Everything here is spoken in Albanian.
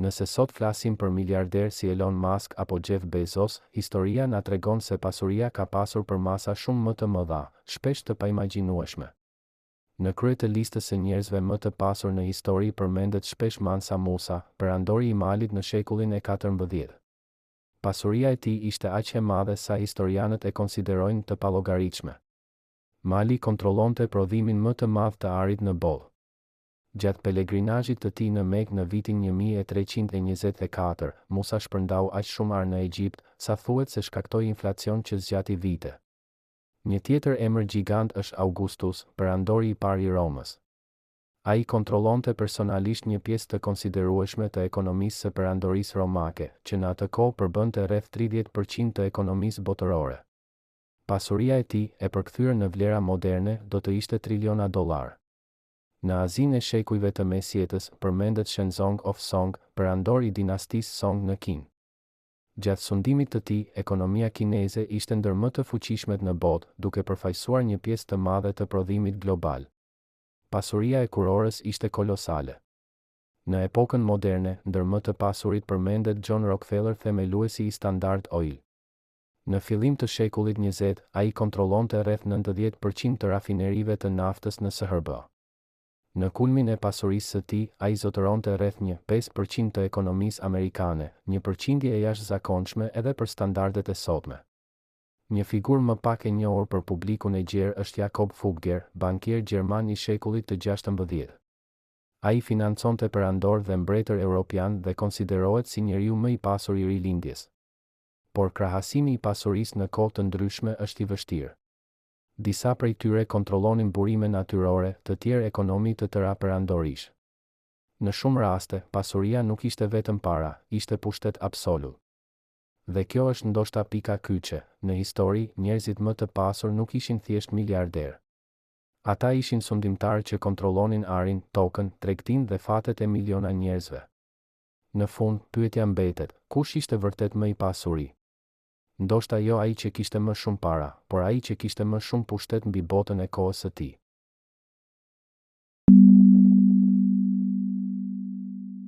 Nëse sot flasim për miliarder si Elon Musk apo Jeff Bezos, historia na tregon se pasuria ka pasur për masa shumë më të mëdha, shpesh të paimagjinueshme. Në krye të listës së njerëzve më të pasur në histori përmendet shpesh Mansa Musa, perandori i Malit në shekullin e 14. Pasuria e tij ishte aq e madhe sa historianët e konsiderojnë të pallogaritshme. Mali kontrollonte prodhimin më të madh të arit në botë. Gjatë pelegrinazhit të tij në Mekë në vitin 1324, Musa shpërndau aq shumë ar në Egjipt, sa thuhet se shkaktoi inflacion që zgjati vite. Një tjetër emër gjigant është Augustus, perandori i parë i Romës. Ai kontrollonte personalisht një pjesë të konsiderueshme të ekonomisë së perandorisë romake, që në atë kohë përbënte rreth 30% të ekonomisë botërore. Pasuria e tij, e përkthyer në vlera moderne, do të ishte triliona dollar. Në Azinë e shekujve të mesjetës, përmendet Shenzong of Song, perandor i dinastisë Song në Kinë. Gjatë sundimit të tij, ekonomia kineze ishte ndër më të fuqishmet në botë, duke përfaqësuar një pjesë të madhe të prodhimit global. Pasuria e kurorës ishte kolosale. Në epokën moderne, ndër më të pasurit përmendet John Rockefeller, themeluesi i Standard Oil. Në fillim të shekullit 20, ai kontrollonte rreth 90% të rafinerive të naftës në SHB. Në kulmin e pasurisë së tij, ai zotëronte rreth 5% të ekonomisë amerikane, një përqindje e jashtëzakonshme edhe për standardet e sotme. Një figurë më pak e njohur për publikun e gjerë është Jakob Fugger, bankier gjerman i shekullit të 16. Ai financonte perandor dhe mbretër europian dhe konsiderohet si njeriu më i pasur i rilindjes. Por krahasimi i pasurisë në kohë të ndryshme është i vështirë. Disa prej tyre kontrollonin burime natyrore, të tjerë ekonomi të tëra perandorish. Në shumë raste, pasuria nuk ishte vetëm para, ishte pushtet absolut. Dhe kjo është ndoshta pika kyçe, në histori, njerëzit më të pasur nuk ishin thjesht miliarder. Ata ishin sundimtarë që kontrollonin arin, tokën, tregtinë dhe fatet e miliona njerëzve. Në fund, pyetja mbetet, kush ishte vërtet më i pasuri? Ndoshta jo ai që kishte më shumë para, por ai që kishte më shumë pushtet mbi botën e kohës së tij.